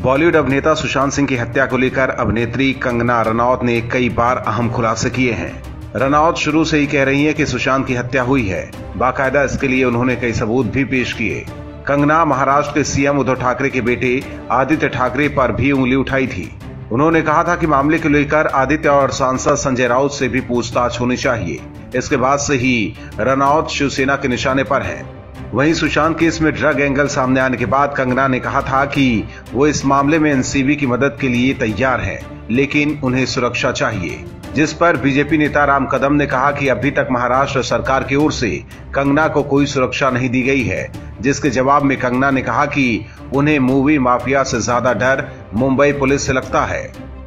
बॉलीवुड अभिनेता सुशांत सिंह की हत्या को लेकर अभिनेत्री कंगना रनौत ने कई बार अहम खुलासे किए हैं। रनौत शुरू से ही कह रही हैं कि सुशांत की हत्या हुई है। बाकायदा इसके लिए उन्होंने कई सबूत भी पेश किए। कंगना महाराष्ट्र के सीएम उद्धव ठाकरे के बेटे आदित्य ठाकरे पर भी उंगली उठाई थी। उन्होंने कहा था कि मामले को लेकर आदित्य और सांसद संजय राउत से भी पूछताछ होनी चाहिए। इसके बाद से ही रनौत शिवसेना के निशाने पर है। वहीं सुशांत केस में ड्रग एंगल सामने आने के बाद कंगना ने कहा था कि वो इस मामले में एनसीबी की मदद के लिए तैयार है, लेकिन उन्हें सुरक्षा चाहिए। जिस पर बीजेपी नेता राम कदम ने कहा कि अभी तक महाराष्ट्र सरकार की ओर से कंगना को कोई सुरक्षा नहीं दी गई है, जिसके जवाब में कंगना ने कहा कि उन्हें मूवी माफिया से ज्यादा डर मुंबई पुलिस से लगता है।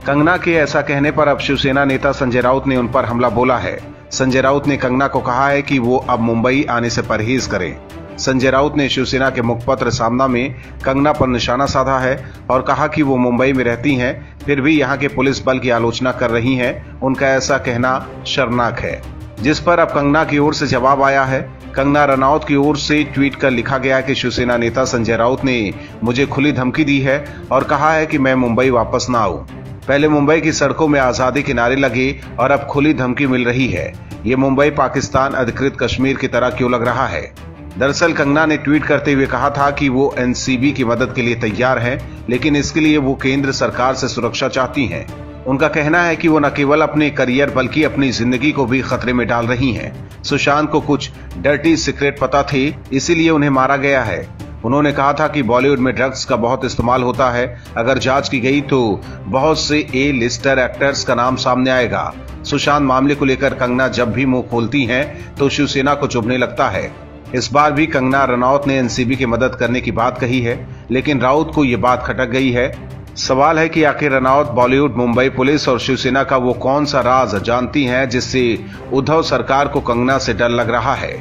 कंगना के ऐसा कहने पर अब शिवसेना नेता संजय राउत ने उन पर हमला बोला है। संजय राउत ने कंगना को कहा है कि वो अब मुंबई आने से परहेज करें। संजय राउत ने शिवसेना के मुखपत्र सामना में कंगना पर निशाना साधा है और कहा कि वो मुंबई में रहती हैं, फिर भी यहां के पुलिस बल की आलोचना कर रही हैं। उनका ऐसा कहना शर्मनाक है। जिस पर अब कंगना की ओर से जवाब आया है। कंगना रनौत की ओर से ट्वीट कर लिखा गया कि शिवसेना नेता संजय राउत ने मुझे खुली धमकी दी है और कहा है कि मैं मुंबई वापस न आऊं। पहले मुंबई की सड़कों में आजादी के नारे लगे और अब खुली धमकी मिल रही है। ये मुंबई पाकिस्तान अधिकृत कश्मीर की तरह क्यों लग रहा है? दरअसल कंगना ने ट्वीट करते हुए कहा था कि वो एनसीबी की मदद के लिए तैयार हैं, लेकिन इसके लिए वो केंद्र सरकार से सुरक्षा चाहती हैं। उनका कहना है कि वो न केवल अपने करियर बल्कि अपनी जिंदगी को भी खतरे में डाल रही हैं। सुशांत को कुछ डर्टी सीक्रेट पता थे, इसीलिए उन्हें मारा गया है। उन्होंने कहा था कि बॉलीवुड में ड्रग्स का बहुत इस्तेमाल होता है। अगर जांच की गई तो बहुत से ए लिस्टर एक्टर्स का नाम सामने आएगा। सुशांत मामले को लेकर कंगना जब भी मुंह खोलती हैं तो शिवसेना को चुभने लगता है। इस बार भी कंगना रनौत ने एनसीबी की मदद करने की बात कही है, लेकिन राउत को ये बात खटक गई है। सवाल है कि आखिर रनौत बॉलीवुड, मुंबई पुलिस और शिवसेना का वो कौन सा राज जानती हैं जिससे उद्धव सरकार को कंगना से डर लग रहा है।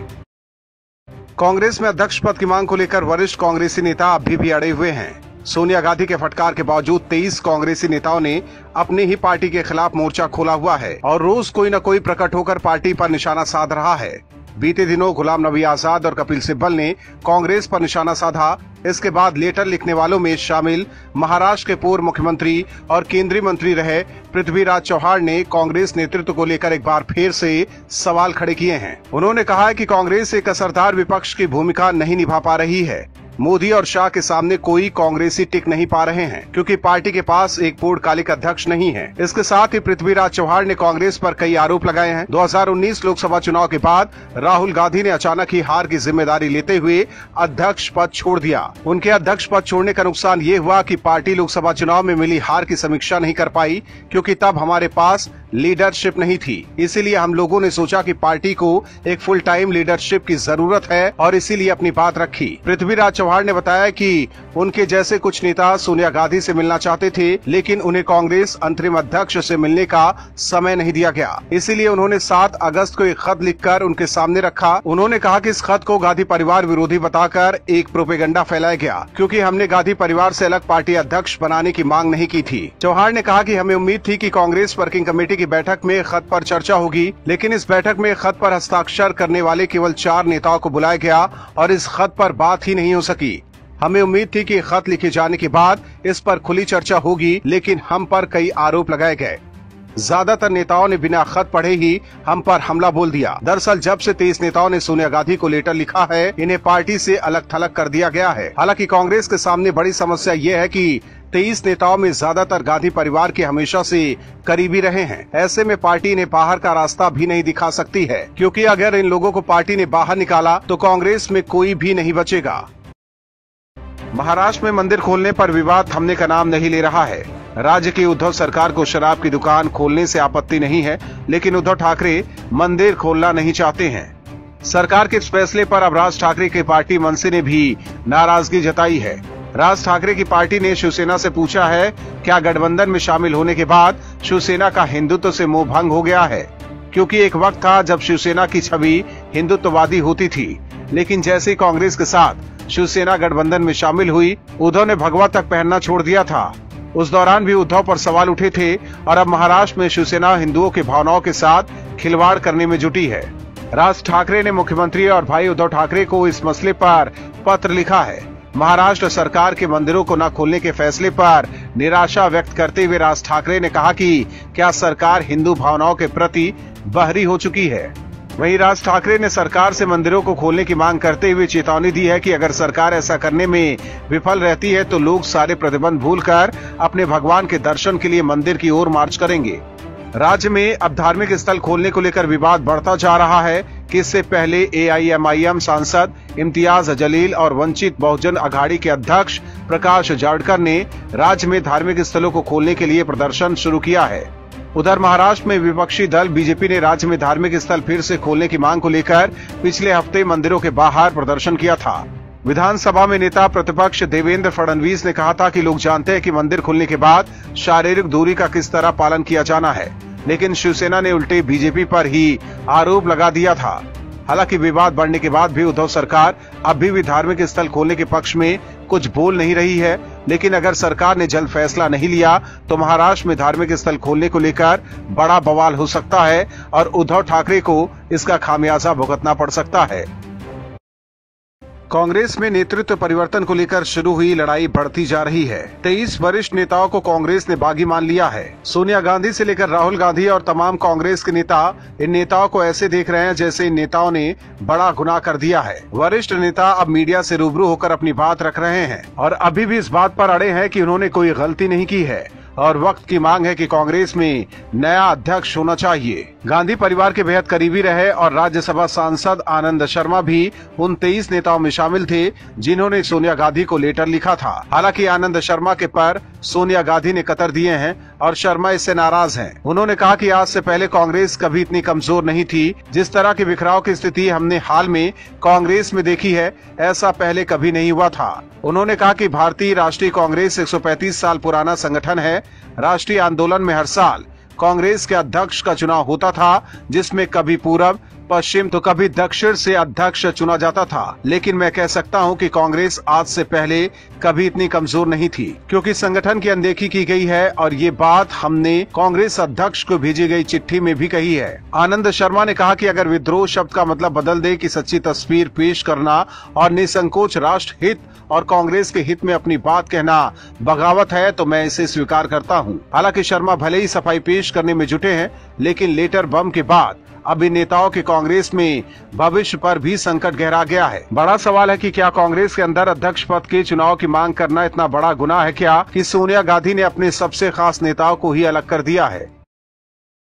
कांग्रेस में अध्यक्ष पद की मांग को लेकर वरिष्ठ कांग्रेसी नेता अभी भी अड़े हुए हैं। सोनिया गांधी के फटकार के बावजूद 23 कांग्रेसी नेताओं ने अपनी ही पार्टी के खिलाफ मोर्चा खोला हुआ है और रोज कोई न कोई प्रकट होकर पार्टी पर निशाना साध रहा है। बीते दिनों गुलाम नबी आजाद और कपिल सिब्बल ने कांग्रेस पर निशाना साधा। इसके बाद लेटर लिखने वालों में शामिल महाराष्ट्र के पूर्व मुख्यमंत्री और केंद्रीय मंत्री रहे पृथ्वीराज चौहान ने कांग्रेस नेतृत्व को लेकर एक बार फिर से सवाल खड़े किए हैं। उन्होंने कहा है कि कांग्रेस एक असरदार विपक्ष की भूमिका नहीं निभा पा रही है। मोदी और शाह के सामने कोई कांग्रेसी टिक नहीं पा रहे हैं क्योंकि पार्टी के पास एक पूर्णकालिक अध्यक्ष नहीं है। इसके साथ ही पृथ्वीराज चौहान ने कांग्रेस पर कई आरोप लगाए हैं। 2019 लोकसभा चुनाव के बाद राहुल गांधी ने अचानक ही हार की जिम्मेदारी लेते हुए अध्यक्ष पद छोड़ दिया। उनके अध्यक्ष पद छोड़ने का नुकसान ये हुआ कि पार्टी लोकसभा चुनाव में मिली हार की समीक्षा नहीं कर पाई, क्योंकि तब हमारे पास लीडरशिप नहीं थी। इसीलिए हम लोगों ने सोचा कि पार्टी को एक फुल टाइम लीडरशिप की जरूरत है और इसीलिए अपनी बात रखी। पृथ्वीराज चौहान ने बताया कि उनके जैसे कुछ नेता सोनिया गांधी से मिलना चाहते थे, लेकिन उन्हें कांग्रेस अंतरिम अध्यक्ष से मिलने का समय नहीं दिया गया। इसीलिए उन्होंने 7 अगस्त को एक खत लिखकर उनके सामने रखा। उन्होंने कहा कि इस खत को गांधी परिवार विरोधी बताकर एक प्रोपेगेंडा फैलाया गया, क्योंकि हमने गांधी परिवार से अलग पार्टी अध्यक्ष बनाने की मांग नहीं की थी। चौहान ने कहा कि हमें उम्मीद थी कि कांग्रेस वर्किंग कमेटी की बैठक में खत पर चर्चा होगी, लेकिन इस बैठक में खत पर हस्ताक्षर करने वाले केवल 4 नेताओं को बुलाया गया और इस खत पर बात ही नहीं हो सकी। हमें उम्मीद थी कि खत लिखे जाने के बाद इस पर खुली चर्चा होगी, लेकिन हम पर कई आरोप लगाए गए। ज्यादातर नेताओं ने बिना खत पढ़े ही हम पर हमला बोल दिया। दरअसल जब से 23 नेताओं ने सोनिया गांधी को लेटर लिखा है, इन्हें पार्टी से अलग थलग कर दिया गया है। हालांकि कांग्रेस के सामने बड़ी समस्या ये है कि 23 नेताओं में ज्यादातर गांधी परिवार के हमेशा से करीबी रहे हैं। ऐसे में पार्टी ने बाहर का रास्ता भी नहीं दिखा सकती है, क्योंकि अगर इन लोगों को पार्टी ने बाहर निकाला तो कांग्रेस में कोई भी नहीं बचेगा। महाराष्ट्र में मंदिर खोलने पर विवाद थमने का नाम नहीं ले रहा है। राज्य की उद्धव सरकार को शराब की दुकान खोलने से आपत्ति नहीं है, लेकिन उद्धव ठाकरे मंदिर खोलना नहीं चाहते हैं। सरकार के इस फैसले पर अब राज ठाकरे की पार्टी मनसे ने भी नाराजगी जताई है। राज ठाकरे की पार्टी ने शिवसेना से पूछा है, क्या गठबंधन में शामिल होने के बाद शिवसेना का हिंदुत्व से मोह भंग हो गया है? क्योंकि एक वक्त था जब शिवसेना की छवि हिंदुत्ववादी होती थी, लेकिन जैसे कांग्रेस के साथ शिवसेना गठबंधन में शामिल हुई, उद्धव ने भगवा तक पहनना छोड़ दिया था। उस दौरान भी उद्धव पर सवाल उठे थे और अब महाराष्ट्र में शिवसेना हिंदुओं की भावनाओं के साथ खिलवाड़ करने में जुटी है। राज ठाकरे ने मुख्यमंत्री और भाई उद्धव ठाकरे को इस मसले पर पत्र लिखा है। महाराष्ट्र सरकार के मंदिरों को न खोलने के फैसले पर निराशा व्यक्त करते हुए राज ठाकरे ने कहा कि क्या सरकार हिंदू भावनाओं के प्रति बहरी हो चुकी है। वहीं राज ठाकरे ने सरकार से मंदिरों को खोलने की मांग करते हुए चेतावनी दी है कि अगर सरकार ऐसा करने में विफल रहती है तो लोग सारे प्रतिबंध भूलकर अपने भगवान के दर्शन के लिए मंदिर की ओर मार्च करेंगे। राज्य में अब धार्मिक स्थल खोलने को लेकर विवाद बढ़ता जा रहा है कि इससे पहले AIMIM सांसद इम्तियाज जलील और वंचित बहुजन अघाड़ी के अध्यक्ष प्रकाश जावड़ेकर ने राज्य में धार्मिक स्थलों को खोलने के लिए प्रदर्शन शुरू किया है। उधर महाराष्ट्र में विपक्षी दल बीजेपी ने राज्य में धार्मिक स्थल फिर से खोलने की मांग को लेकर पिछले हफ्ते मंदिरों के बाहर प्रदर्शन किया था। विधानसभा में नेता प्रतिपक्ष देवेंद्र फडणवीस ने कहा था कि लोग जानते हैं कि मंदिर खुलने के बाद शारीरिक दूरी का किस तरह पालन किया जाना है, लेकिन शिवसेना ने उल्टे बीजेपी पर ही आरोप लगा दिया था। हालांकि विवाद बढ़ने के बाद भी उद्धव सरकार अभी भी धार्मिक स्थल खोलने के पक्ष में कुछ बोल नहीं रही है, लेकिन अगर सरकार ने जल्द फैसला नहीं लिया तो महाराष्ट्र में धार्मिक स्थल खोलने को लेकर बड़ा बवाल हो सकता है और उद्धव ठाकरे को इसका खामियाजा भुगतना पड़ सकता है। कांग्रेस में नेतृत्व परिवर्तन को लेकर शुरू हुई लड़ाई बढ़ती जा रही है। 23 वरिष्ठ नेताओं को कांग्रेस ने बागी मान लिया है। सोनिया गांधी से लेकर राहुल गांधी और तमाम कांग्रेस के नेता इन नेताओं को ऐसे देख रहे हैं जैसे इन नेताओं ने बड़ा गुनाह कर दिया है। वरिष्ठ नेता अब मीडिया से रूबरू होकर अपनी बात रख रहे हैं और अभी भी इस बात पर अड़े हैं कि उन्होंने कोई गलती नहीं की है और वक्त की मांग है कि कांग्रेस में नया अध्यक्ष होना चाहिए। गांधी परिवार के बेहद करीबी रहे और राज्यसभा सांसद आनंद शर्मा भी उन 23 नेताओं में शामिल थे जिन्होंने सोनिया गांधी को लेटर लिखा था। हालांकि आनंद शर्मा के पर सोनिया गांधी ने कतर दिए हैं और शर्मा इससे नाराज हैं। उन्होंने कहा कि आज से पहले कांग्रेस कभी इतनी कमजोर नहीं थी। जिस तरह के बिखराव की स्थिति हमने हाल में कांग्रेस में देखी है, ऐसा पहले कभी नहीं हुआ था। उन्होंने कहा कि भारतीय राष्ट्रीय कांग्रेस 135 साल पुराना संगठन है। राष्ट्रीय आंदोलन में हर साल कांग्रेस के अध्यक्ष का चुनाव होता था, जिसमें कभी पूर्व, पश्चिम तो कभी दक्षिण से अध्यक्ष चुना जाता था। लेकिन मैं कह सकता हूं कि कांग्रेस आज से पहले कभी इतनी कमजोर नहीं थी, क्योंकि संगठन की अनदेखी की गई है और ये बात हमने कांग्रेस अध्यक्ष को भेजी गई चिट्ठी में भी कही है। आनंद शर्मा ने कहा कि अगर विद्रोह शब्द का मतलब बदल दे कि सच्ची तस्वीर पेश करना और निसंकोच राष्ट्र हित और कांग्रेस के हित में अपनी बात कहना बगावत है, तो मैं इसे स्वीकार करता हूं। हालांकि शर्मा भले ही सफाई पेश करने में जुटे हैं, लेकिन लेटर बम के बाद अब इन नेताओं के कांग्रेस में भविष्य पर भी संकट गहरा गया है। बड़ा सवाल है कि क्या कांग्रेस के अंदर अध्यक्ष पद के चुनाव की मांग करना इतना बड़ा गुनाह है क्या कि सोनिया गांधी ने अपने सबसे खास नेताओं को ही अलग कर दिया है।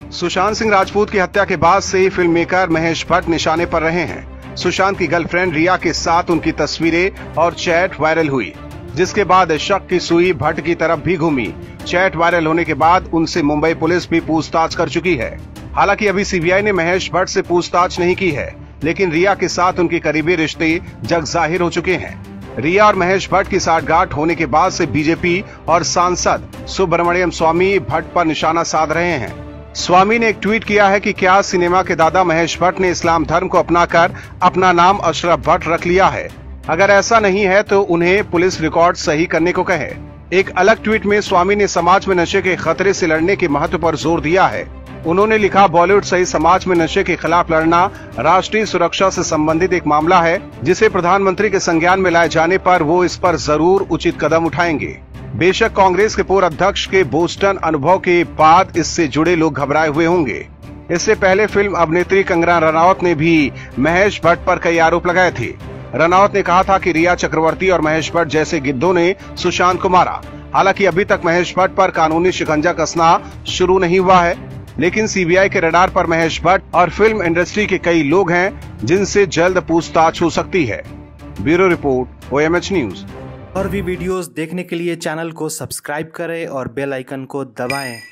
सुशांत सिंह राजपूत की हत्या के बाद से फिल्म मेकर महेश भट्ट निशाने पर रहे हैं। सुशांत की गर्लफ्रेंड रिया के साथ उनकी तस्वीरें और चैट वायरल हुई, जिसके बाद शक की सुई भट्ट की तरफ भी घूमी। चैट वायरल होने के बाद उनसे मुंबई पुलिस भी पूछताछ कर चुकी है। हालांकि अभी सीबीआई ने महेश भट्ट से पूछताछ नहीं की है, लेकिन रिया के साथ उनके करीबी रिश्ते जग जाहिर हो चुके हैं। रिया और महेश भट्ट की साठगांठ होने के बाद से बीजेपी और सांसद सुब्रमण्यम स्वामी भट्ट पर निशाना साध रहे हैं। स्वामी ने एक ट्वीट किया है कि क्या सिनेमा के दादा महेश भट्ट ने इस्लाम धर्म को अपनाकर अपना नाम अशरफ भट्ट रख लिया है। अगर ऐसा नहीं है तो उन्हें पुलिस रिकॉर्ड सही करने को कहे। एक अलग ट्वीट में स्वामी ने समाज में नशे के खतरे से लड़ने के महत्व पर जोर दिया है। उन्होंने लिखा, बॉलीवुड सहित समाज में नशे के खिलाफ लड़ना राष्ट्रीय सुरक्षा से संबंधित एक मामला है, जिसे प्रधानमंत्री के संज्ञान में लाए जाने पर वो इस पर जरूर उचित कदम उठाएंगे। बेशक कांग्रेस के पूर्व अध्यक्ष के बोस्टन अनुभव के बाद इससे जुड़े लोग घबराए हुए होंगे। इससे पहले फिल्म अभिनेत्री कंगना रनौत ने भी महेश भट्ट पर कई आरोप लगाए थे। रनौत ने कहा था कि रिया चक्रवर्ती और महेश भट्ट जैसे गिद्धों ने सुशांत को मारा। हालांकि अभी तक महेश भट्ट पर कानूनी शिकंजा कसना शुरू नहीं हुआ है, लेकिन सीबीआई के रडार पर महेश भट्ट और फिल्म इंडस्ट्री के कई लोग हैं जिनसे जल्द पूछताछ हो सकती है। Bureau report, OMH news. और भी वीडियोस देखने के लिए चैनल को सब्सक्राइब करें और बेल आइकन को दबाएं।